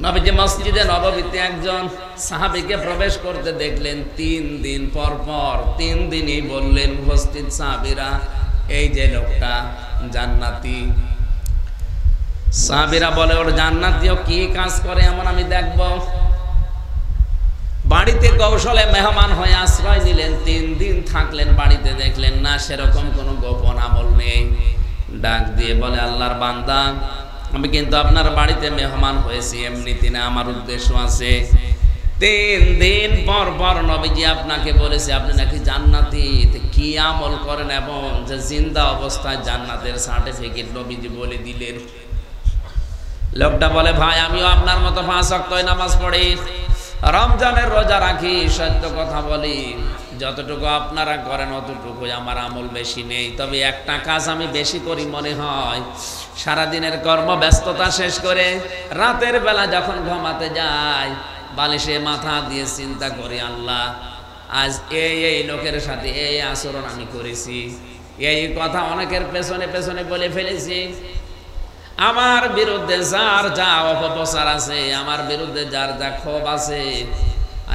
নবীজি মসজিদে নববীতে একজন সাহাবীকে প্রবেশ করতে দেখলেন। 3 দিন পর পর 3 দিনই বললেন উপস্থিত সাহাবীরা, এই যে লোকটা জান্নাতি। সাহাবীরা বলে, ওর জান্নাতীও কি কাজ করে এমন আমি দেখব। বাড়িতে কৌশলে মেহমান হয়ে আশ্রয় নিলেন। 3 দিন থাকলেন বাড়িতে, দেখলেন না সেরকম কোনো গোপন আমল নেই। ডাক দিয়ে বলে, আল্লাহর বান্দা, আমি কিন্তু আপনার বাড়িতে মেহমান হয়েছি, এমনিতে না, আমার উদ্দেশ্য আছে। 3 দিন পর পর নবীজি আপনাকে বলেছে আপনি নাকি জান্নাতি, কি আমল করেন এবং যে জিন্দা অবস্থায় জান্নাতের সার্টিফিকেট নবীজি বলে দিলেন। লোকটা বলে, ভাই আমিও আপনার মতো 5 ওয়াক্ত নামাজ পড়ি, রমজানের রোজা রাখি, সত্য কথা বলি, যতটুকু আপনারা করেন অতটুকু আমার আমল বেশি নেই। তবে একটা কাজ আমি বেশি করি মনে হয়, সারাদিনের কর্মব্যস্ততা শেষ করে রাতের বেলা যখন ঘুমাতে যাই, বালিশে মাথা দিয়ে চিন্তা করি, আল্লাহ আজ এই লোকের সাথে এই আচরণ আমি করেছি, এই কথা অনেকের পেছনে পেছনে বলে ফেলেছি, আমার বিরুদ্ধে যার যা অপপ্রচার আছে, আমার বিরুদ্ধে যার যা ক্ষোভ আছে,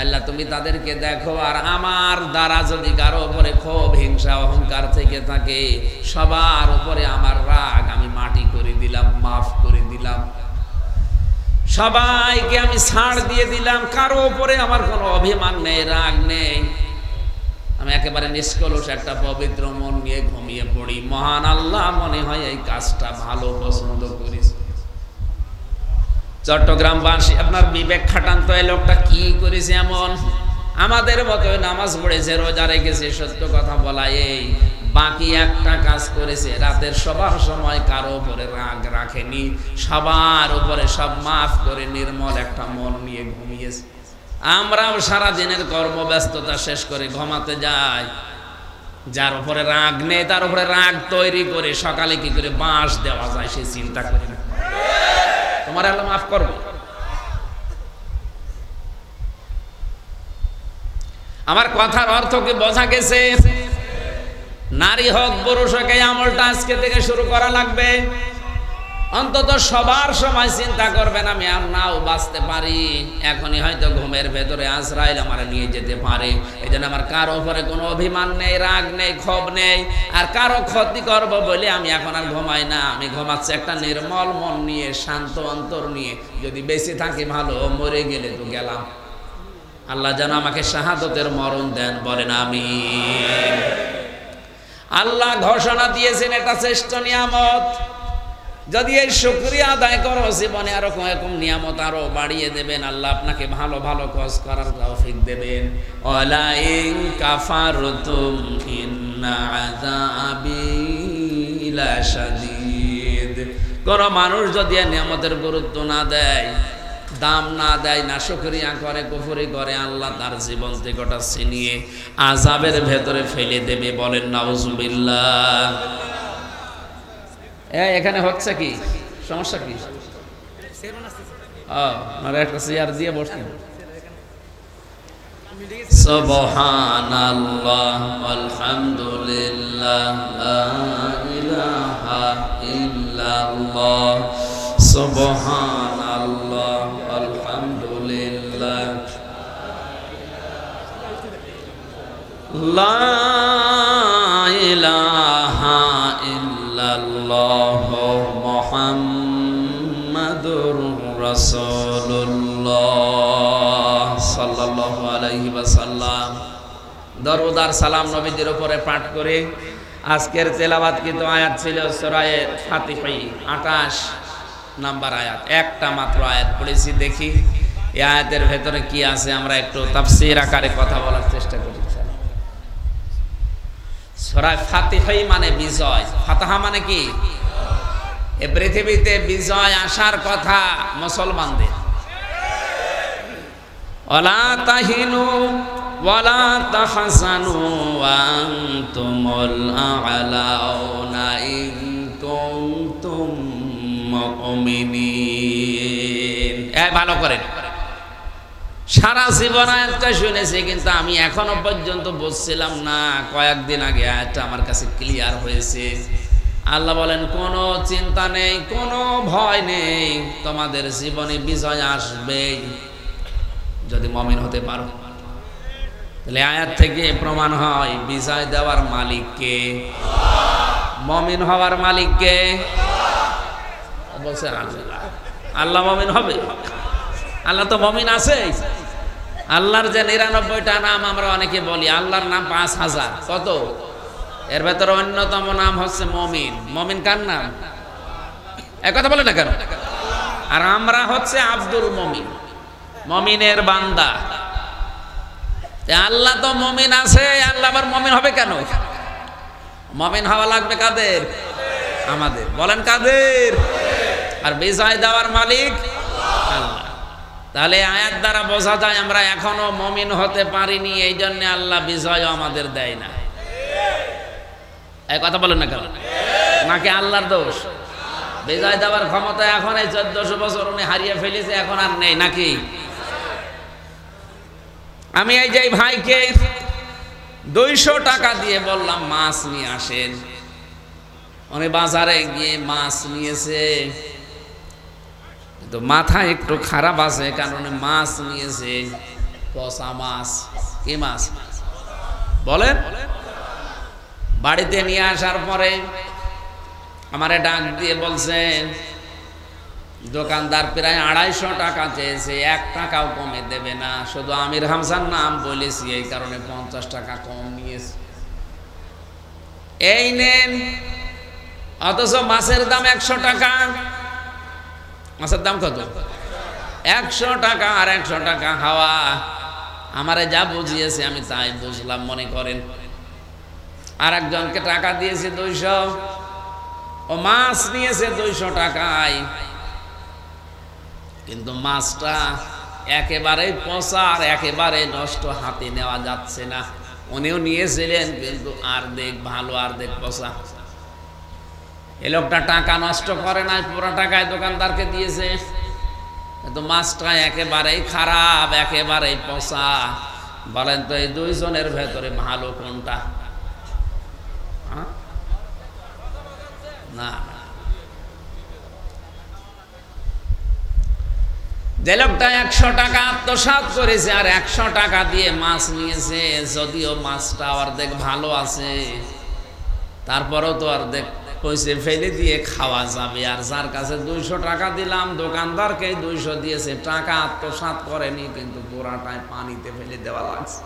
আল্লাহ তুমি তাদেরকে দেখো। আর আমার দ্বারা যদি কারো উপরে ক্ষোভ, হিংসা, অহংকার থেকে থাকে, সবার উপরে আমার রাগ আমি মাটি করে দিলাম, মাফ করে দিলাম, সবাইকে আমি ছাড় দিয়ে দিলাম, কারো উপরে আমার কোনো অভিমান নেই, রাগ নেই, আমি একেবারে নিষ্কলুষ একটা পবিত্র মন নিয়ে ঘুমিয়ে পড়ি। মহান আল্লাহ মনে হয় এই কাজটা ভালো পছন্দ করেছে। চট্টগ্রামবাসী আপনার বিবেক খাটান তো, এই লোকটা কি করেছে এমন? আমাদের মতো নামাজ পড়েছে, রোজা রেখেছে, সত্য কথা বলা, এই বাকি একটা কাজ করেছে, রাতের সবার সময় কারো উপরে রাগ রাখেনি, সবার উপরে সব মাফ করে নির্মল একটা মন নিয়ে ঘুমিয়েছে। আমরাও সারা দিনের কর্মব্যস্ততা শেষ করে ঘুমাতে যাই, যার উপরে রাগ নেই তার উপরে রাগ তৈরি করে সকালে কি করে বাঁশ দেওয়া যায় সে চিন্তা করি না। তোমার আল্লাহ মাফ করবে। আমার কথার অর্থ কি বোঝা গেছে? নারী হোক পুরুষ হোক, এই আমলটা আজকে থেকে শুরু করা লাগবে। অন্তত সবার সময় চিন্তা করবেন আমি আর নাও বাঁচতে পারি, এখনই হয়তো ঘুমের ভেতরে আজরাইল আমার নিয়ে যেতে পারে, এই জন্য আমার কারো উপরে কোনো অভিমান নেই, রাগ নেই, ক্ষোভ নেই, আর কারো ক্ষতি করব বলে আমি এখন আর ঘুমাই না। আমি ঘুমাচ্ছি একটা নির্মল মন নিয়ে, শান্ত অন্তর নিয়ে। যদি বেঁচে থাকি ভালো, মরে গেলে তো গেলাম। আল্লাহ যেন আমাকে শাহাদতের মরণ দেন, বলেন আমিন। আল্লাহ ঘোষণা দিয়েছেন এটা শ্রেষ্ঠ নিয়ামত, যদি এই শুকরিয়া আদায় করো জীবনে আরো এরকম নিয়ামত আরো বাড়িয়ে দেবেন। আল্লাহ আপনাকে ভালো ভালো কাজ করার তৌফিক দেবেন। ওয়ালা ইন কাফারতুম ইন্না আযাবি লাশাদীদ। কোন মানুষ যদি এই নিয়ামতের গুরুত্ব না দেয়, দাম না দেয়, না শুকরিয়া করে, কুফরি করে, আল্লাহ তার জীবন থেকে ওটা ছিনিয়ে আযাবের ভেতরে ফেলে দেবে, বলেন নাউযুবিল্লাহ। এখানে হচ্ছে কি সমস্যা কি? একটা চেয়ার দিয়ে বসলেন। সুবহানাল্লাহ আলহামদুলিল্লাহ লা ইলাহা ইল্লাল্লাহ, সুবহানাল্লাহ আলহামদুলিল্লাহ লা ইলাহা ইল্লাল্লাহ মুহাম্মাদুর রাসূলুল্লাহ সাল্লাল্লাহু আলাইহি ওয়াসাল্লাম। দরুদ আর সালাম নবীজির উপরে পাঠ করে আজকের তেলাওয়াত কিন্তু আয়াত ছিল সূরা ফাতিহা 28 নাম্বার আয়াত, একটা মাত্র আয়াত পড়েছি। দেখি এই আয়াতের ভেতরে কি আছে, আমরা একটু তাফসীর আকারে কথা বলার চেষ্টা করি। সূরা ফাতিহা মানে বিজয়, ফাতিহা মানে কি? এই পৃথিবীতে বিজয় আসার কথা মুসলমানদের। ওয়ালা তাহিনু ওয়ালা তাহজানু ওয়া আনতুমুল আ'লাউনা ইন কুনতুম মুমিনিন। ভালো করেন। সারা জীবন আয়াতটা শুনেছি, কিন্তু আমি এখনো পর্যন্ত বুঝছিলাম না। কয়েকদিন আগে আয়াতটা আমার কাছে ক্লিয়ার হয়েছে। আল্লাহ বলেন কোনো চিন্তা নেই, কোনো ভয় নেই, তোমাদের জীবনে বিজয় আসবেই যদি মুমিন হতে পারো। তাহলে আয়াত থেকে প্রমাণ হয় বিজয় দেওয়ার মালিক কে? মুমিন হওয়ার মালিক কে? বলছে আল্লাহ। আল্লাহ মুমিন হবে? আল্লাহ তো মুমিন আছে। আল্লাহর যে 99টা নাম আমরা অনেকে বলি, আল্লাহর নাম 5000। কত? এর ভেতরে অন্যতম নাম হচ্ছে মুমিন। মুমিন কার নাম? এক কথা বলে না কেন? আর আমরা হচ্ছে আব্দুল মুমিন, মুমিনের বান্দা। আল্লাহ তো মুমিন আছে, আল্লাহ আবার মুমিন হবে কেন? মুমিন হওয়া লাগবে কাদের? আমাদের। বলেন কাদের? আর বিজয় দেওয়ার মালিক আল্লাহ। তাহলে আয়াত দ্বারা বোঝা যায় আমরা এখনো মুমিন হতে পারিনি, এই জন্য আল্লাহ বিজয় আমাদের দেয় না। এই কথা বলেন না কেন? নাকি আল্লাহর দোষ? বিজয় দেওয়ার ক্ষমতা এখন এই 1400 বছর উনি হারিয়ে ফেলেছে, এখন আর নেই নাকি? আমি এই যে ভাইকে 200 টাকা দিয়ে বললাম মাছ নিয়ে আসেন, উনি বাজারে গিয়ে মাছ নিয়েছে, কিন্তু মাথা একটু খারাপ আছে, কারণ মাছ নিয়েছে পচা মাছ। কি মাছ বলেন? বাড়িতে নিয়ে আসার পরে আমারে ডাক দিয়ে বলছে দোকানদার প্রায় 250 টাকা চেয়েছে, 1 টাকাও কমে দেবে না, শুধু আমির হামজার নাম বলেছি এই কারণে 50 টাকা কম নিয়েছে। এই নেন। অথচ মাছের দাম 100 টাকা। মাছের দাম কত? 100 টাকা। আর 100 টাকা হাওয়া। আমারে যা বুঝিয়েছে আমি তাই বুঝলাম মনে করেন। আর একজনকে টাকা দিয়েছে 200, ও মাছ নিয়েছে 200 টাকায়, কিন্তু মাছটা একেবারে পচা আর একেবারে নষ্ট, হাতে নেওয়া যাচ্ছে না। উনিও নিয়েছিলেন, কিন্তু অর্ধেক ভালো অর্ধেক পচা। এই লোকটা টাকা নষ্ট করে নাই, পুরো টাকায় দোকানদারকে দিয়েছে, কিন্তু মাছটা একেবারেই খারাপ, একেবারেই পচা। বলেন তো এই দুইজনের ভেতরে ভালো কোনটা? না, যে লোকটা 100 টাকা আত্মসাৎ করেছে আর 100 টাকা দিয়ে মাছ নিয়েছে, যদিও মাছটা অর্ধেক ভালো আছে, তারপরেও তো অর্ধেক পয়সা ফেলে দিয়ে খাওয়া যাবে। আর যার কাছে 200 টাকা দিলাম, দোকানদারকে 200 দিয়েছে, টাকা আত্মসাৎ করেনি, কিন্তু পুরাটাই পানিতে ফেলে দেওয়া লাগছে।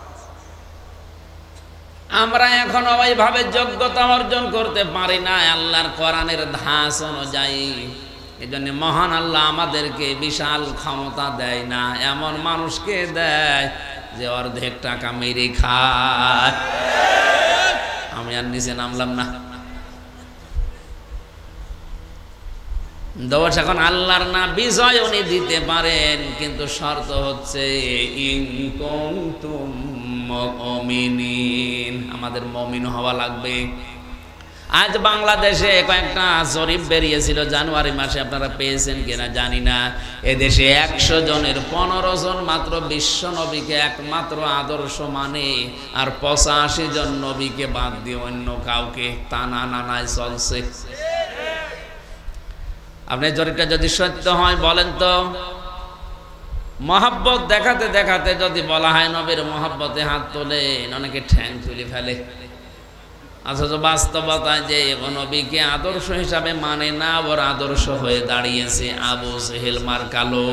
আমরা এখন ওইভাবে যোগ্যতা অর্জন করতে পারি না আল্লাহর কোরআনের ধাঁচ অনুযায়ী। এই জন্য মহান আল্লাহ আমাদেরকে বিশাল ক্ষমতা দেয় না, এমন মানুষকে দেয় যে অর্ধেক টাকা মেরে খায়। আমি আর নিচে নামলাম না। দোষ এখন আল্লাহর না, বিজয় উনি দিতে পারেন, কিন্তু শর্ত হচ্ছে ইন কুনতুম মুমিনিন, আমাদের মুমিন হওয়া লাগবে। আজ বাংলাদেশে কয়েকটা জরিপ বেরিয়েছিল জানুয়ারি মাসে, আপনারা পেয়েছেন কিনা জানি না। এদেশে 100 জনের 15 জন মাত্র বিশ্ব নবীকে একমাত্র আদর্শ মানে, আর 85 জন নবীকে বাদ দিয়ে অন্য কাউকে টানা নানায় চলছে। আপনি জরিপটা যদি সত্য হয় বলেন তো, মহব্বত দেখাতে দেখাতে যদি বলা হয় নবীর মহব্বতে হাত তোলেন, অনেকে ঠ্যাং তুলে ফেলে। অথচ বাস্তবতায় যে নবীকে আদর্শ হিসাবে মানে না, ওর আদর্শ হয়ে দাঁড়িয়েছে আবু জেহেল মার্কালো।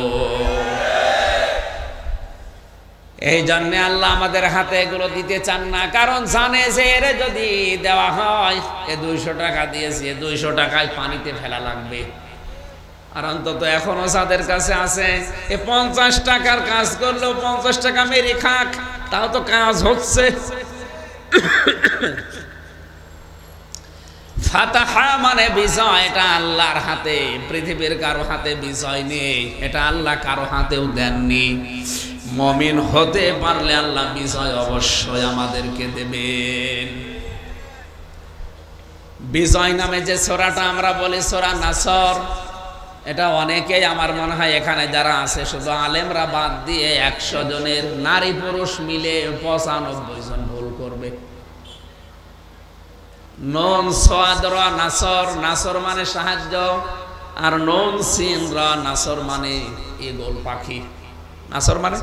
এই জন্য আল্লাহ আমাদের হাতে এগুলো দিতে চান না, কারণ জানে যে এর যদি দেওয়া হয়, এ 200 টাকা দিয়েছে, 200 টাকায় পানিতে ফেলা লাগবে। আর অন্তত এখনো যাদের কাছে আছে, এ 50 টাকার কাজ করলেও 50 টাকা মেরে খাক, তাও তো কাজ হচ্ছে। ফাতাহা মানে বিজয়, এটা আল্লাহর হাতে, পৃথিবীর কারো হাতে বিজয় নেই, এটা আল্লাহ কারো হাতেও দেননি। মুমিন হতে পারলে আল্লাহ বিজয় অবশ্যই আমাদেরকে দেবেন। বিজয় নামে যে সূরাটা আমরা বলি সূরা নাসর, এটা অনেকেই আমার মনে হয় এখানে যারা আছে শুধু আলেমরা বাদ দিয়ে 100 জনের নারী পুরুষ মিলে 95 জন ভুল করবে। নুন সাদ র নাসর, নাসর মানে সাহায্য, আর নুন সিন র নাসর মানে ঈগল পাখি। নাসর মানে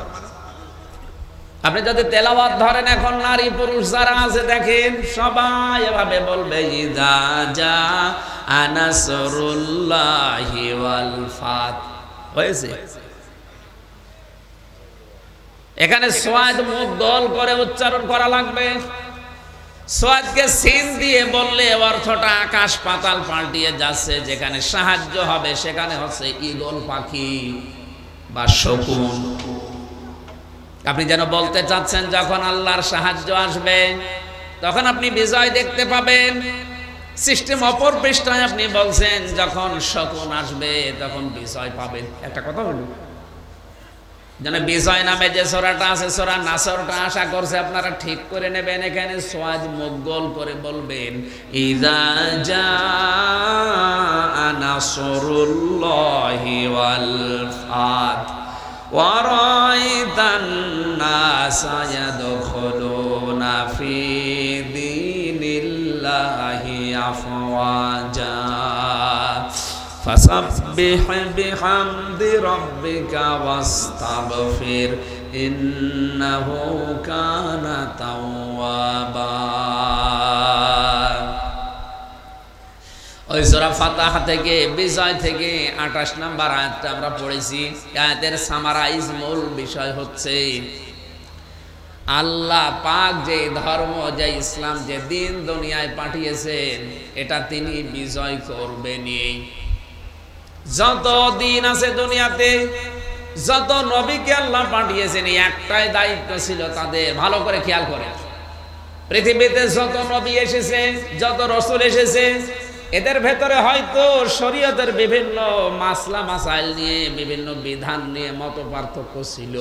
আপনি যদি তেলাওয়াত ধরেন, এখন নারী পুরুষ যারা আছে দেখেন সবাই এভাবে বলবে ইযা জা নাসরুল্লাহি ওয়াল ফাত। হয়েছে? এখানে সোয়াদ মুখ গোল করে উচ্চারণ করা লাগবে। সোয়াদকে সিন দিয়ে বললে অর্থটা আকাশ পাতাল পাল্টিয়ে যাচ্ছে। যেখানে সাহায্য হবে সেখানে হচ্ছে ঈগল পাখি বা শকুন। আপনি যেন বলতে চাচ্ছেন যখন আল্লাহর সাহায্য আসবে তখন আপনি বিজয় দেখতে পাবেন। সিস্টেম অপর পৃষ্ঠায় আপনি বলছেন যখন শকুন আসবে তখন বিজয় পাবেন। একটা কথা বলুন, যেন বিজয় নামে যে সূরাটা আছে সূরা নাসরটা আশা করছে আপনারা ঠিক করে নেবেন। এখানে সোয়াজ মুখ গোল করে বলবেন ইযা জা নাসরুল্লাহি ওয়াল ফাত ওয়া রাআইতান নাসা ইয়াদখুলুনা ফি দীনিল্লাহি আফওয়াজা ফাসাব্বিহ বিহামদি রাব্বিকা ওয়াস্তাগফির ইন্নাহু কানা তাওয়াবা। ওই সূরা ফাতিহা থেকে বিজয় থেকে 28 নম্বর আয়াতটা আমরা পড়েছি। আয়াতের সামারাইজ মূল বিষয় হচ্ছে আল্লাহ পাক যে ধর্ম, যে ইসলাম, যে দিন দুনিয়ায় পাঠিয়েছেন এটা তিনি বিজয় করবেনই। যত দিন আছে দুনিয়াতে, যত নবীকে আল্লাহ পাঠিয়েছেন একটাই দায়িত্ব ছিল তাদের, ভালো করে খেয়াল করে। পৃথিবীতে যত নবী এসেছে, যত রাসূল এসেছে, এদের ভেতরে হয়তো শরীয়তের বিভিন্ন মাসলা মাসাইল নিয়ে, বিভিন্ন বিধান নিয়ে মত পার্থক্য ছিল,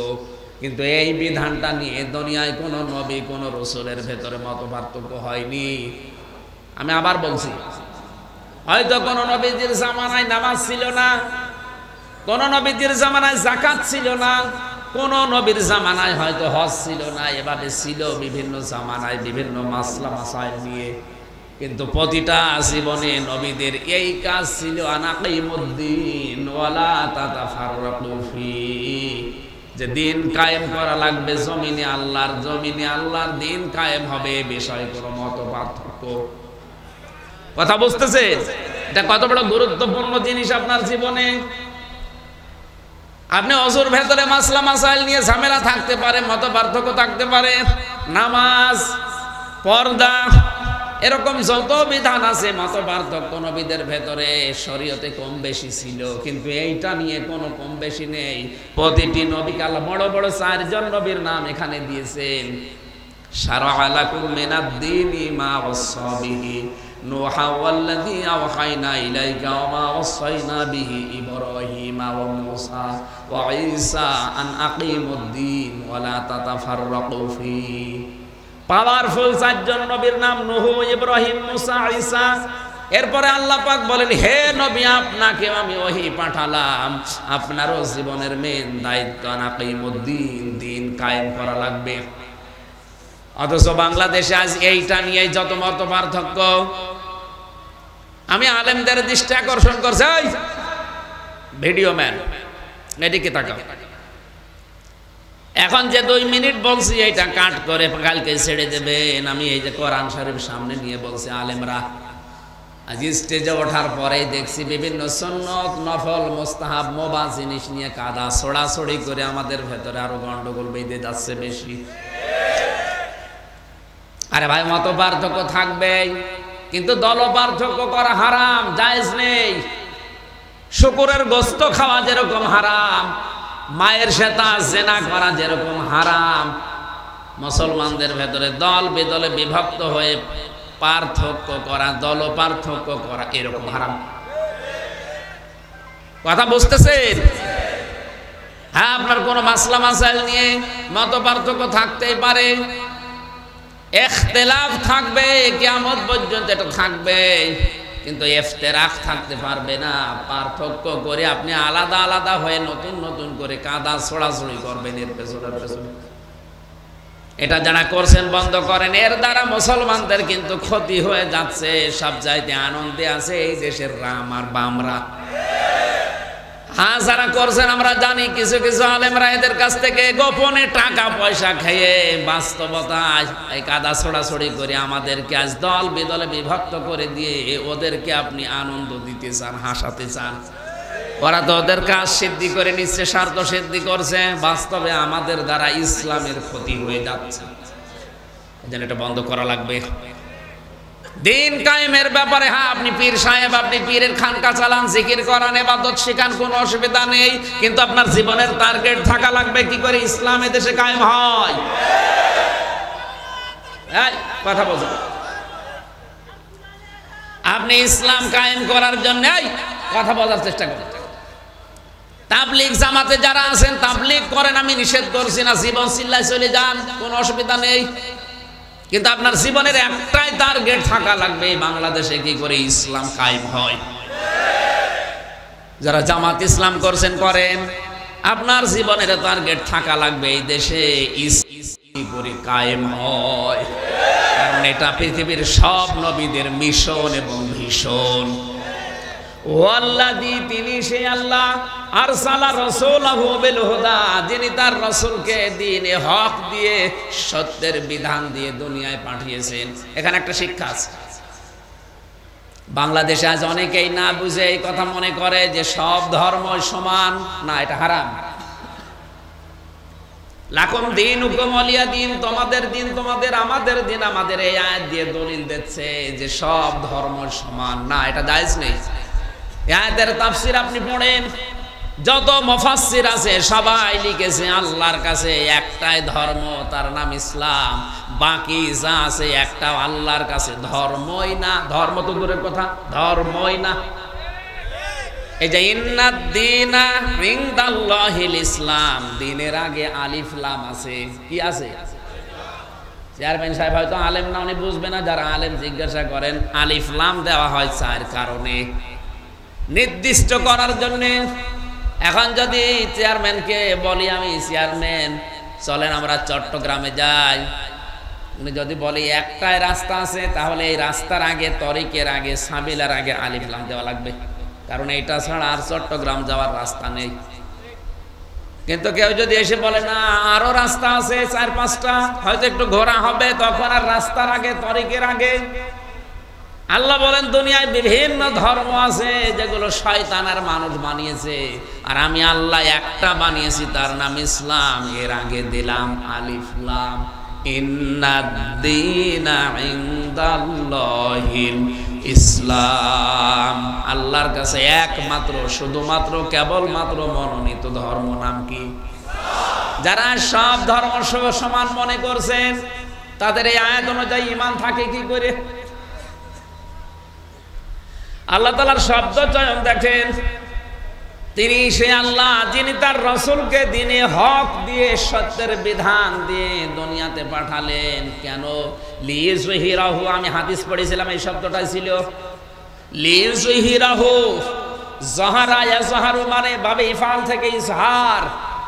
কিন্তু এই বিধানটা নিয়ে দুনিয়ায় কোনো নবী, কোনো রাসূলের ভেতরে মত পার্থক্য হয়নি। আমি আবার বলছি, হয়তো কোন নবীজির জামানায় নামাজ ছিল না, কোন নবীজির জামানায় যাকাত ছিল না, কোন নবীর জামানায় হয়তো হজ ছিল না। এভাবে ছিল বিভিন্ন জামানায় বিভিন্ন মাসলা মাসাইল নিয়ে, কিন্তু প্রতিটা জীবনে নবীদের এই কাজ ছিল আনাকিমুদ্দিন ওয়ালা তাতাফাররাকু ফি, যে দিন কায়েম করা লাগবে জমিনে আল্লাহর, জমিনে আল্লাহর দিন কায়েম হবে, বিষয় কোনো মত পার্থক্য। কথা বুঝতেছেন? এটা কত বড় গুরুত্বপূর্ণ জিনিস আপনার জীবনে। আপনি অজুর ভেতরে মাসলা মাসাইল নিয়ে ঝামেলা থাকতে পারে, মত পার্থক্য থাকতে পারে, নামাজ, পর্দা, এরকম যত বিধান আছে মত পার্থক্য নবীদের ভেতরে শরীয়তে কম বেশি ছিল, কিন্তু এইটা নিয়ে কোনো কম বেশি নেই। প্রতিটি নবীকে আল্লাহ বড় বড় 4 জন নবীর নাম এখানে দিয়েছেন। শারা'a লাকুম মিনাদ-দীনি মা ওয়াসা বিহি নূহা ওয়াল্লাযী আওহাইনা ইলাইকা ওয়া মা ওয়াসাইনা বিহি ইব্রাহিমা ওয়া মূসা ওয়া ঈসা আন আকিমুদ-দীন ওয়া লা তাতাফাররাকু ফীহি। পাওয়ারফুল 4 জন নবীর নাম নূহ, ইব্রাহিম, মূসা, ঈসা। এরপরে আল্লাহ পাক বলেন, হে নবী আপনাকে আমি ওহী পাঠালাম, আপনারও জীবনের মেন দায়িত্ব আনাকিমুদ্দিন, দিন কায়েম করা লাগবে। অথচ বাংলাদেশে আজ এইটা নিয়ে যত মত পার্থক্য। আমি আলেমদের দৃষ্টি আকর্ষণ করছি, ভিডিও ম্যান এদিকে তাকাও। এখন যে 2 মিনিট বলছি এইটা কাট করে কালকে ছেড়ে দেবেন। আমি এই যে কোরআন শরীফ সামনে নিয়ে বলছি, আলেমরা আজ স্টেজে ওঠার পরেই দেখছি বিভিন্ন সুন্নত, নফল, মুস্তাহাব, মুবাহ জিনিস নিয়ে কাদা ছড়াছড়ি করে আমাদের ভেতরে আরো গন্ডগোল বেঁধে যাচ্ছে বেশি। আরে ভাই, মত পার্থক্য থাকবেই, কিন্তু দল পার্থক্য করা হারাম, জায়েজ নেই। শুকুরের গোশত খাওয়া যেরকম হারাম, মায়ের সাথে জেনা করা যেরকম হারাম, মুসলমানদের ভেতরে দল বেদলে বিভক্ত হয়ে পার্থক্য করা, দল পার্থক্য করা এরকম হারাম। কথা বুঝতেছেন? হ্যাঁ, আপনার কোন মাসলা মাসাইল নিয়ে মত পার্থক্য থাকতেই পারে, ইখতিলাফ থাকবে, কিয়ামত পর্যন্ত এটা থাকবে, কিন্তু ইফতিরাক থাকতে পারবে না। পার্থক্য করে আপনি আলাদা আলাদা হয়ে নতুন নতুন করে কাদা ছড়াছড়ি করবেন এর পেছনে। এটা যারা করছেন বন্ধ করেন, এর দ্বারা মুসলমানদের কিন্তু ক্ষতি হয়ে যাচ্ছে। সব চাইতে আনন্দে আছে এই দেশের রাম আর বামরা। হ্যাঁ, যারা করছেন আমরা জানি, কিছু কিছু আলেমরা এদের কাছ থেকে গোপনে টাকা পয়সা খেয়ে বাস্তবতায় এই কাদা ছোড়াছড়ি করে আমাদেরকে আজ দল বিদলে বিভক্ত করে দিয়ে ওদেরকে আপনি আনন্দ দিতে চান, হাসাতে চান। ওরা তো ওদের কাজ সিদ্ধি করে নিচ্ছে, স্বার্থ সিদ্ধি করছে। বাস্তবে আমাদের দ্বারা ইসলামের ক্ষতি হয়ে যাচ্ছে। এজন্য এটা বন্ধ করা লাগবে। দিন কায়েমের ব্যাপারে হ্যাঁ, আপনি পীর সাহেব, আপনি পীরের খানকা চালান, জিকির করান, ইবাদত শিখান, কোনো অসুবিধা নেই। কিন্তু আপনার জীবনের টার্গেট থাকা লাগবে কি করে ইসলাম এদেশে কায়েম হয়। কথা বলছেন, আপনি ইসলাম কায়েম করার জন্য কথা বলার চেষ্টা করেন। তাবলীগ জামাতে যারা আছেন তাবলীগ করেন, আমি নিষেধ করছি না, জীবন চিল্লায় চলে যান, কোনো অসুবিধা নেই। কিন্তু আপনার জীবনের একটাই টার্গেট থাকা লাগবে, বাংলাদেশে কি করে ইসলাম কায়েম হয়। যারা জামাত ইসলাম করছেন করেন, আপনার জীবনের টার্গেট থাকা লাগবে এই দেশে ইসলাম করে কায়েম হয়। কারণ এটা পৃথিবীর সব নবীদের মিশন এবং ভীষণ। ওয়াল্লাযী, তিনি সে আল্লাহ, আরসালা রাসূলাহু বিল হুদা, যিনি তার রাসূলকে দ্বীনে হক দিয়ে, সত্যের বিধান দিয়ে দুনিয়ায় পাঠিয়েছেন। এখানে একটা শিক্ষা আছে। বাংলাদেশে আজ অনেকেই না বুঝে এই কথা মনে করে যে সব ধর্ম সমান। না, এটা হারাম। লাকুম দীনুকুম ওয়ালিয়া দীন, তোমাদের দিন তোমাদের, আমাদের দিন আমাদের। এই আয়াত দিয়ে দলিল দিচ্ছে যে সব ধর্ম সমান। না, এটা জায়েজ নেই। আয়াতের তাফসীর আপনি পড়েন, যত মুফাসসির আছে সবাই লিখেছে আল্লাহর কাছে একটাই ধর্ম, তার নাম ইসলাম। বাকি যা আছে একটাও আল্লাহর কাছে ধর্মই না। ধর্ম তো দূরের কথা, ধর্মই না। এই যে ইন্নাদ দীনা ইনদাল্লাহিল ইসলাম, দ্বীনের আগে আলিফ লাম আছে। কি আছে? চেয়ারম্যান সাহেব হয়তো আলেম না, উনি বুঝবে না। যারা আলেম জিজ্ঞাসা করেন, আলিফ লাম দেওয়া হয় চার কারণে, নির্দিষ্ট করার জন্যে। এখন যদি চেয়ারম্যানকে বলি, আমি চেয়ারম্যান চলেন আমরা চট্টগ্রামে যাই, উনি যদি বলি একটাই রাস্তা আছে, তাহলে এই রাস্তার আগে, তরিকের আগে, সাবিলার আগে আলিফ লাম দেওয়া লাগবে। কারণ এইটা ছাড়া আর চট্টগ্রাম যাওয়ার রাস্তা নেই। কিন্তু কেউ যদি এসে বলে না আরো রাস্তা আছে 4-5টা, হয়তো একটু ঘোরা হবে, তখন আর রাস্তার আগে, তরিকের আগে। আল্লাহ বলেন দুনিয়ায় বিভিন্ন ধর্ম আছে যেগুলো শয়তান আর মানুষ বানিয়েছে, আর আমি আল্লাহ একটা বানিয়েছি, তার নাম ইসলাম। এর আগে দিলাম আলিফ লাম। ইন্নাদ-দীনা ইনদাল্লাহিল ইসলাম, আল্লাহর কাছে একমাত্র, শুধুমাত্র, কেবলমাত্র মনোনীত ধর্ম নাম কি? যারা সব ধর্ম সমান মনে করছেন, তাদের এই আয়াত অনুযায়ী ঈমান থাকে কি করে? আল্লাহ তাআলার শব্দ চয়ন দেখেন, তিনি সে আল্লাহ যিনি তার রাসূলকে দ্বীনে হক দিয়ে, সত্যের বিধান দিয়ে দুনিয়াতে পাঠালেন। কেন? লিইয়ুযহিরাহু, আমি হাদিস পড়েছিলাম এই শব্দটাই ছিল লিইয়ুযহিরাহু। যাহারা ইয়াযহারু মানে বাবে ইফআল থেকে ইজহার,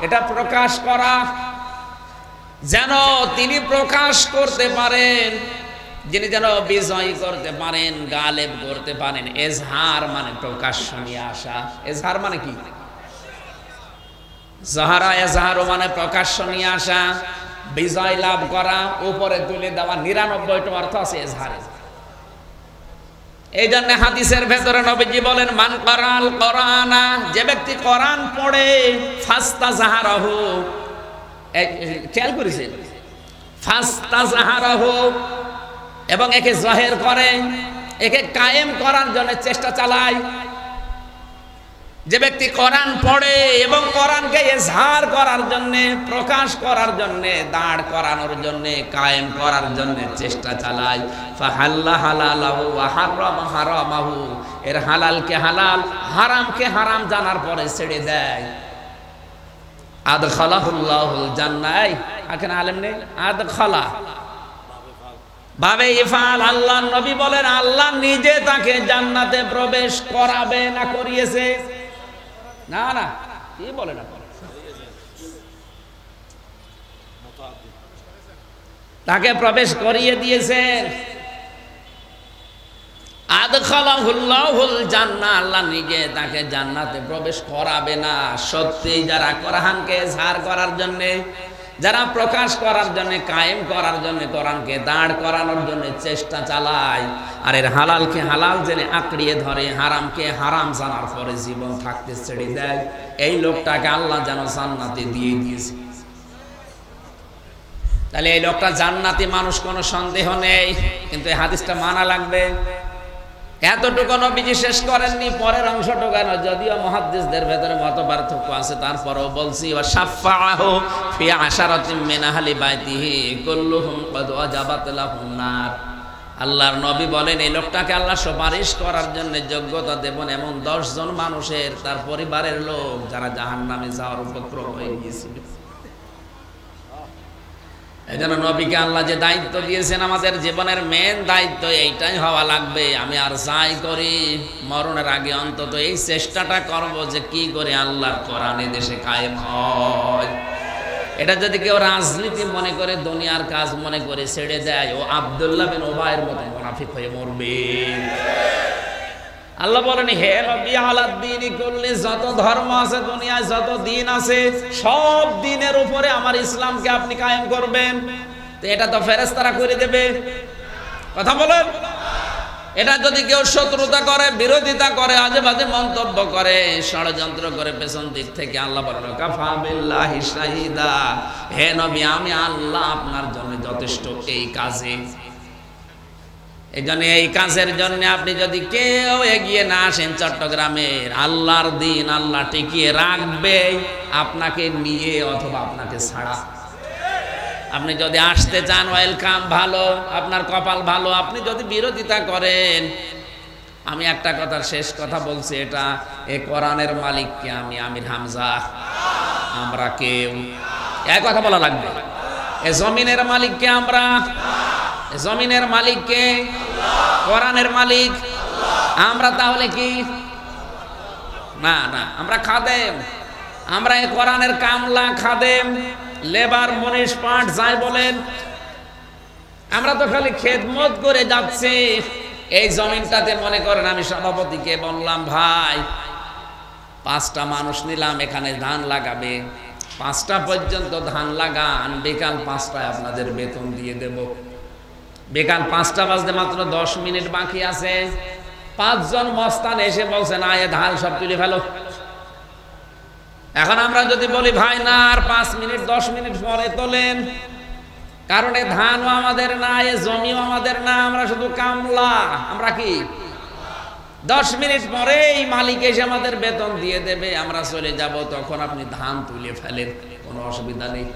এটা প্রকাশ করা, যেন তিনি প্রকাশ করতে পারেন, যিনি যেন বিজয় করতে পারেন, গালেব করতে পারেন। এজহার মানে প্রকাশ্য নিয়ে আসা। এজহার মানে কি? যাহারা এজহারু মানে প্রকাশ্য নিয়ে আসা, বিজয় লাভ করা, উপরে তুলে দেওয়া। 99টা অর্থ আছে এজহারে। এই জন্য হাদিসের ভেতরে নবীজি বলেন, মান কারাল কোরআনা, যে ব্যক্তি কোরআন পড়ে, ফাস্তাজহারাহু, খেয়াল করেছেন, ফাস্তাজহারাহু, এবং একে জাহের করে, একে কায়েম করার জন্য চেষ্টা চালায়। যে ব্যক্তি কোরআন পড়ে এবং কোরআনকে ইজহার করার জন্য, প্রকাশ করার জন্য, দাঁড় করানোর জন্য, কায়েম করার জন্য চেষ্টা চালায়, ফাহাল্লা হালালাহু ওয়া হারামা হারামাহু, এর হালালকে হালাল, হারামকে হারাম জানার পরে ছেড়ে দেয়, আদখালাহুল্লাহুল জান্নাহ। এখন আলেম নেই, আদখালা বাবে ইফআল। আল্লাহ নবী বলেন আল্লাহ নিজে তাকে জান্নাতে প্রবেশ করাবে না করিয়েছে? না না, কি বলে না, তাকে প্রবেশ করিয়ে দিয়েছেন। আদখালাহুল্লাহুল জান্নাহ, আল্লাহ নিজে তাকে জান্নাতে প্রবেশ করাবে না। সত্যি যারা কোরআনকে ঝাড় করার জন্য, যারা প্রকাশ করার জন্য, কায়েম করার জন্য, কোরআনকে দাঁড় করানোর জন্য চেষ্টা চালায়, আর এর হালালকে হালাল জেনে আঁকড়িয়ে ধরে, হারামকে হারাম জানার পরে জীবন থাকতে ছেড়ে দেয়, এই লোকটাকে আল্লাহ যেন জান্নাতে দিয়ে দিয়েছে। তাহলে এই লোকটা জান্নাতি মানুষ, কোনো সন্দেহ নেই, কিন্তু এই হাদিসটা মানা লাগবে। এতটুকু নবীজি শেষ করেননি, পরের অংশটুকু কেন, যদিও মুহাদ্দিসদের ভেতরে মত পার্থক্য আছে, তারপরেও বলছি, ওয়া শাফাআহু ফি আশারাতিন মিন আহলি বাইতিহি কুল্লুহুম ক্বাদ ওয়াজাবাত লাহুম নার। আল্লাহর নবী বলেন, এই লোকটাকে আল্লাহ সুপারিশ করার জন্য যোগ্যতা দেবেন এমন 10 জন মানুষের, তার পরিবারের লোক, যারা জাহান্নামে যাওয়ার উপক্রম হয়ে গিয়েছিল। এই জন্য নবীকে আল্লাহ যে দায়িত্ব দিয়েছেন, আমাদের জীবনের মেন দায়িত্ব এইটাই হওয়া লাগবে। আমি আর যাই করি, মরণের আগে অন্তত এই চেষ্টাটা করব যে কি করে আল্লাহর কোরআন এই দেশে কায়েম হয়। এটা যদি কেউ রাজনীতি মনে করে, দুনিয়ার কাজ মনে করে ছেড়ে দেয়, ও আব্দুল্লাহ বিন উবাইয়ের মতো মুনাফিক হয়ে মরবে। আল্লাহ বলেন, হে নবী, আলাদ্দীনি কুল্লি, যত ধর্ম আছে দুনিয়ায়, যত দিন আছে, সব দিনের উপরে আমার ইসলামকে আপনি কায়েম করবেন। তো এটা তো ফেরেশতারা করে দেবে, কথা বলেন। এটা যদি কেউ শত্রুতা করে, বিরোধিতা করে, আজে বাজে মন্তব্য করে, ষড়যন্ত্র করে পেছন দিক থেকে, আল্লাহ বলেন, কাফা বিল্লাহি শাহিদা, হে নবী, আমি আল্লাহ আপনার জন্য যথেষ্ট এই কাজে। এই জন্য এই কাজের জন্য আপনি যদি কেউ এগিয়ে না আসেন, চট্টগ্রামের আল্লাহর দিন আল্লাহ টিকিয়ে রাখবে, আপনাকে নিয়ে অথবা আপনাকে ছাড়া। আপনি যদি আসতে চান, ওয়েলকাম, ভালো, আপনার কপাল ভালো। আপনি যদি বিরোধিতা করেন, আমি একটা কথার শেষ কথা বলছি, এটা এই কোরআনের মালিককে আমি, আমির হামজা, আমরা কেউ, এক কথা বলা লাগবে। এই জমিনের মালিককে আমরা, জমিনের মালিককে, কোরআনের মালিক আমরা, তাহলে কি না? না, আমরা খাদেম, আমরা এই কোরআনের কামলা, খাদেম, লেবার, মনীষ, পাঠ, যাই বলেন, আমরা তো খালি খেদমত করে যাচ্ছি। এই জমিনটাতে মনে করেন আমি সভাপতিকে বললাম, ভাই 5টা মানুষ নিলাম, এখানে ধান লাগাবে, 5টা পর্যন্ত ধান লাগান, বিকাল 5টায় আপনাদের বেতন দিয়ে দেব। বিকাল 5টা বাজতে মাত্র 10 মিনিট বাকি আছে, 5 জন মস্তান এসে বলছে, না, এ ধান সব তুলে ফেলো। এখন আমরা যদি বলি, ভাই না, আর 5 মিনিট 10 মিনিট পরে তোলেন, কারণ এ ধানও আমাদের না, এ জমিও আমাদের না, আমরা শুধু কামলা। আমরা কি 10 মিনিট পরে এই মালিক এসে আমাদের বেতন দিয়ে দেবে, আমরা চলে যাব, তখন আপনি ধান তুলে ফেলেন, কোনো অসুবিধা নেই।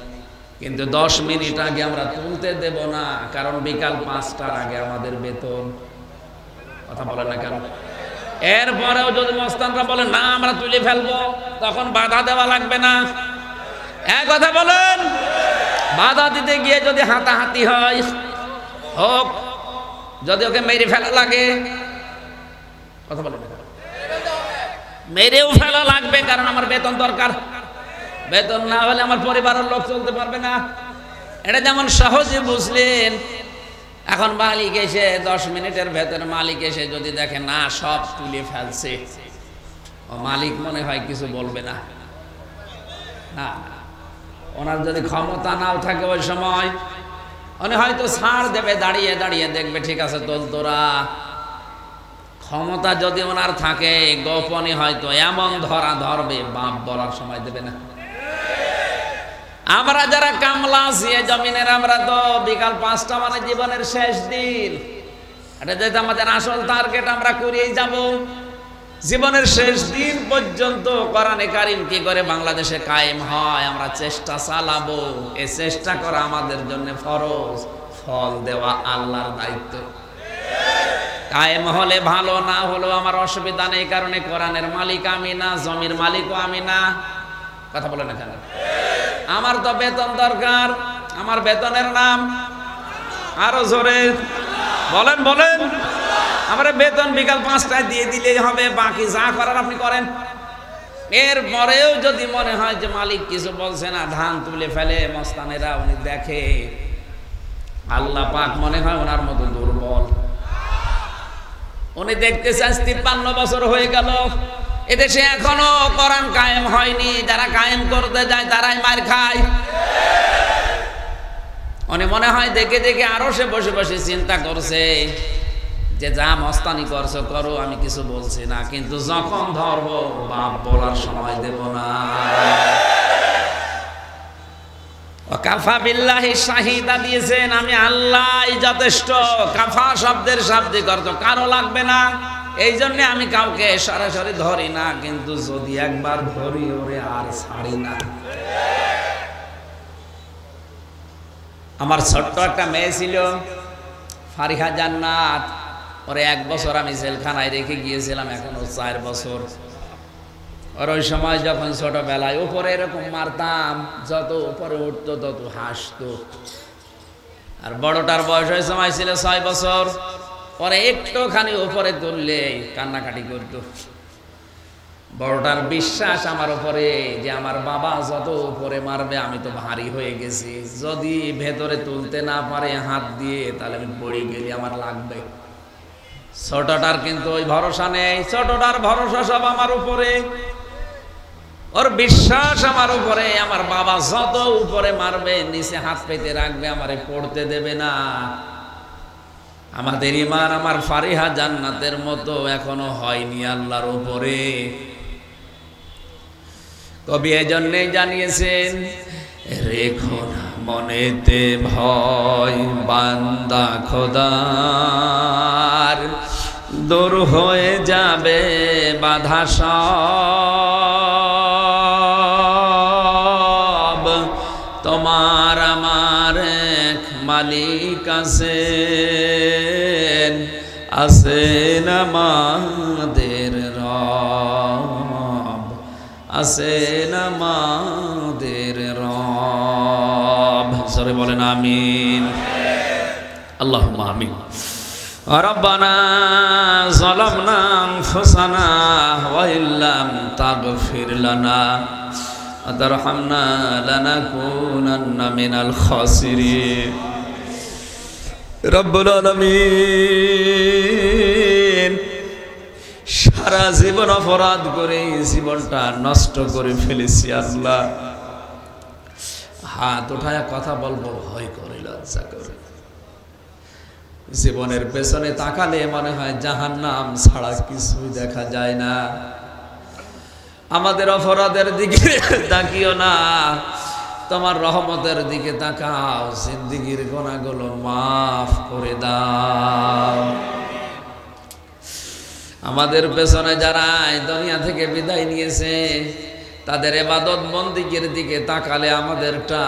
কিন্তু 10 মিনিট আগে আমরা তুলতে দেব না, কারণ বিকাল 5টার আগে আমাদের বেতন। কথা বলেন না কেন? এরপরেও যদি মস্তানরা বলেন, না, আমরা তুলে ফেলবো, তখন বাধা দেওয়া লাগবে না? এক কথা বলেন। বাধা দিতে গিয়ে যদি হাতাহাতি হয়, হোক, যদি ওকে মেরে ফেলা লাগে, কথা বলেন, মেরেও ফেলা লাগবে, কারণ আমার বেতন দরকার। বেতন না হলে আমার পরিবারের লোক চলতে পারবে না। এটা যেমন সহজে বুঝলেন। এখন মালিক এসে 10 মিনিটের ভেতরে মালিক এসে যদি দেখে না, সব তুলে ফেলছে, ও মালিক মনে হয় কিছু বলবে না। না, ওনার যদি ক্ষমতা নাও থাকে ওই সময়, উনি হয়তো ছাড় দেবে, দাঁড়িয়ে দাঁড়িয়ে দেখবে, ঠিক আছে তোল তোরা। ক্ষমতা যদি ওনার থাকে, গোপনে হয়তো এমন ধরা ধরবে, বাপ বলার সময় দেবে না। আমরা যারা কামলা আছি এই জমিনের, আমরা তো বিকাল 5টা মানে জীবনের শেষ দিন, এটা যেহেতু আমাদের আসল টার্গেট, আমরা করিয়েই যাব। জীবনের শেষ দিন পর্যন্ত কোরআনে কারিম কি করে বাংলাদেশে কায়েম হয় আমরা চেষ্টা চালাবো। এই চেষ্টা করা আমাদের জন্য ফরজ, ফল দেওয়া আল্লাহর দায়িত্ব। কায়েম হলে ভালো, না হলেও আমার অসুবিধা নেই, কারণে কোরআনের মালিক আমি না, জমির মালিকও আমি না। কথা বলে না কেন? আমার তো বেতন দরকার, আমার বেতনের নাম, আরো জোরে বলেন বলেন, আমার বেতন বিকাল 5টায় দিয়ে দিলেই হবে, বাকি যা করার আপনি করেন। এরপরেও যদি মনে হয় যে মালিক কিছু বলছে না, ধান তুলে ফেলে মস্তানেরা, উনি দেখে আল্লাহ পাক মনে হয় ওনার মতো দুর্বল। উনি দেখতেছে আজ 53 বছর হয়ে গেল, এদেশে এখনো কোরআন কায়েম হয়নি, যারা কায়েম করতে যায় তারাই মার খায়। উনি মনে হয় দেখে দেখে আরো সে বসে বসে চিন্তা করছে যে যা মস্তানি করছো করো, আমি কিছু বলছি না, কিন্তু যখন ধরবো বাপ বলার সময় দেব না। কাফা বিল্লাহি শাহিদা দিয়েছেন, আমি আল্লাহই যথেষ্ট। কাফা শব্দের শাব্দিক অর্থ কারো লাগবে না, এই জন্য আমি কাউকে সরাসরি ধরি না, কিন্তু যদি একবার ধরি ওরে আর ছাড়ি না। আমার ছোট্ট একটা মেয়ে ছিল ফারিহা জান্নাত, ওরে 1 বছর আমি জেলখানায় রেখে গিয়েছিলাম, এখন ও 4 বছর। আর ওই সময় যখন ছোটবেলায় উপরে এরকম মারতাম, যত উপরে উঠতো তত হাসতো। আর বড়টার বয়স ওই সময় ছিল 6 বছর, পরে একটুখানি উপরে তুললে কান্নাকাটি করতো। বড়টার বিশ্বাস আমার উপরে যে আমার বাবা যত উপরে মারবে আমি তো ভারী হয়ে গেছি, যদি ভেতরে তুলতে না পারে হাত দিয়ে তাহলে আমি পড়ে গেলে আমার লাগবে। ছোটটার কিন্তু ওই ভরসা নেই, ছোটটার ভরসা সব আমার উপরে, ওর বিশ্বাস আমার উপরে। আমার বাবা যত উপরে মারবে নিচে হাত পেতে রাখবে, আমারে পড়তে দেবে না। আমাদের ঈমান আমার ফারিহা জান্নাতের মতো এখনো হয়নি আল্লাহর উপরে। কবি এজন্যই জানিয়েছেন, রেখো না মনেতে ভয় বান্দা খোদার, দূর হয়ে যাবে বাধা সব। তোমার আমার এক মালিক আছেন, আছেন আমাদের রব, আছেন আমাদের রব। সরে বলেন আমিন, আল্লাহুম্মা আমিন। রব্বানা যালামনা আনফুসানা ওয়া ইল্লাম তাগফির লানা ওয়া তারহামনা লানাকুনান্না মিনাল খাসিরিন। রব্বুল আলামিন, সারা জীবন অপরাধ করে জীবনটা নষ্ট করে ফেলেছি আল্লাহ। হাত উঠায় কথা বলবো ভয় করে, লজ্জা করে। জীবনের পেছনে তাকালে মনে হয় জাহান্নাম ছাড়া কিছুই দেখা যায় না। আমাদের অপরাধের দিকে তাকিও না, তোমার রহমতের দিকে তাকাও, জিন্দেগীর গুনাহগুলো মাফ করে দাও। আমাদের পেছনে যারা দুনিয়া থেকে বিদায় নিয়েছে, তাদের ইবাদত বন্দেগীর দিকে তাকালে আমাদেরটা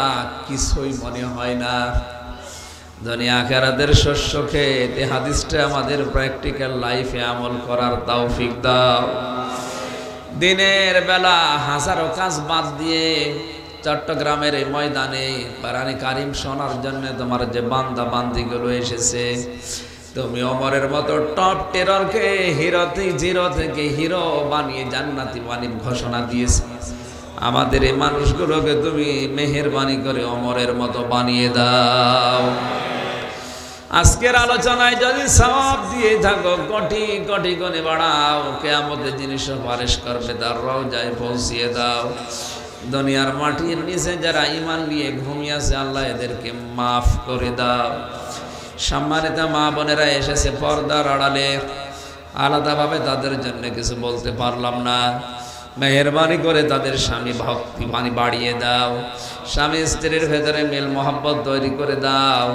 কিছুই মনে হয় না। দুনিয়া আখিরাতের শস্য খেতে হাদিসটা আমাদের প্র্যাকটিক্যাল লাইফে আমল করার তৌফিক দাও। দিনের বেলা হাজারো কাজ বাদ দিয়ে চট্টগ্রামের এই ময়দানে কোরআনে কারিম শোনার জন্য তোমার যে বান্দা বান্দিগুলো এসেছে, তুমি ওমরের মতো টপ টেররকে জিরো থেকে হিরো বানিয়ে জান্নাতি বানিয়ে ঘোষণা দিয়েছে। আমাদের এই মানুষগুলোকে তুমি মেহেরবানি করে ওমরের মতো বানিয়ে দাও। আজকের আলোচনায় যদি সওয়াব দিয়ে থাকো কোটি কোটি গুণে বাড়াও, কিয়ামতের দিন সুপারিশ করবে তার রওজায় পৌঁছিয়ে দাও। দুনিয়ার মাটির নিচে যারা ঈমান নিয়ে ঘুমিয়ে আছে আল্লাহ এদেরকে মাফ করে দাও। সম্মানিত মা বোনেরা এসেছে পর্দার আড়ালে, আলাদাভাবে তাদের জন্য কিছু বলতে পারলাম না, মেহেরবানি করে তাদের স্বামী ভক্তি বাণী বাড়িয়ে দাও। স্বামী স্ত্রীর ভেতরে মিল মহব্বত তৈরি করে দাও।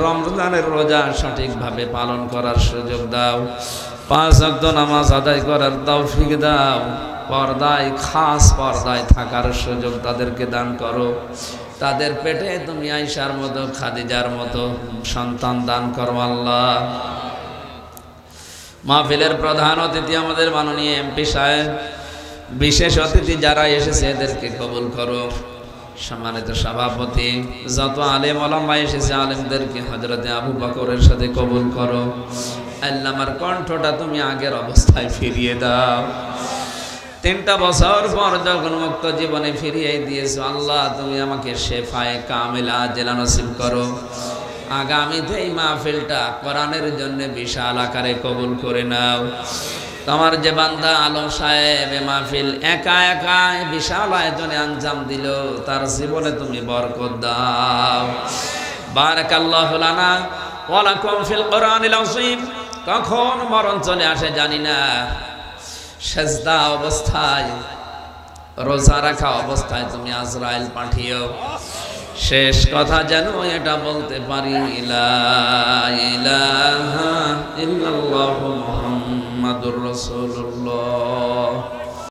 রমজানের রোজা সঠিকভাবে পালন করার সুযোগ দাও। 5 ওয়াক্ত নামাজ আদায় করার তৌফিক দাও। পর্দায়, খাস পর্দায় থাকার সুযোগ তাদেরকে দান করো। তাদের পেটে তুমি আয়েশার মতো, খাদিজার মতো সন্তান দান করো আল্লাহ। মাহফিলের প্রধান অতিথি আমাদের মাননীয় এমপি সাহেব, বিশেষ অতিথি যারা এসেছে এদেরকে কবুল করো। সম্মানিত সভাপতি, যত আলেম ওলামা এসেছে আলেমদেরকে হযরতে আবু বকরের সাথে কবুল করো। আল্লাহ আমার কণ্ঠটা তুমি আগের অবস্থায় ফিরিয়ে দাও। 3টা বছর পর যখন মুক্ত জীবনে ফিরিয়ে দিয়েছো আল্লাহ, তুমি আমাকে শেফায়ে কামিলা আজেলা নসিব করো। আগামীতে এই মাহফিলটা কোরআনের জন্য বিশাল আকারে কবুল করে নাও। তোমার যে বান্দা আলম সাহেব এ মাহফিল একা একা বিশাল আয়োজনে আঞ্জাম দিল, তার জীবনে তুমি বরকত দাও। বারাকাল্লাহু লানা ওয়া লাকুম ফিল কোরআনিল আযীম। কখন মরণ চলে আসে জানি না, সেজদা অবস্থায়, রোজা রাখা অবস্থায় তুমি আজরাইল পাঠিও, শেষ কথা যেন এটা বলতে পারি, লা ইলাহা ইল্লাল্লাহু মুহাম্মাদুর রাসূলুল্লাহ।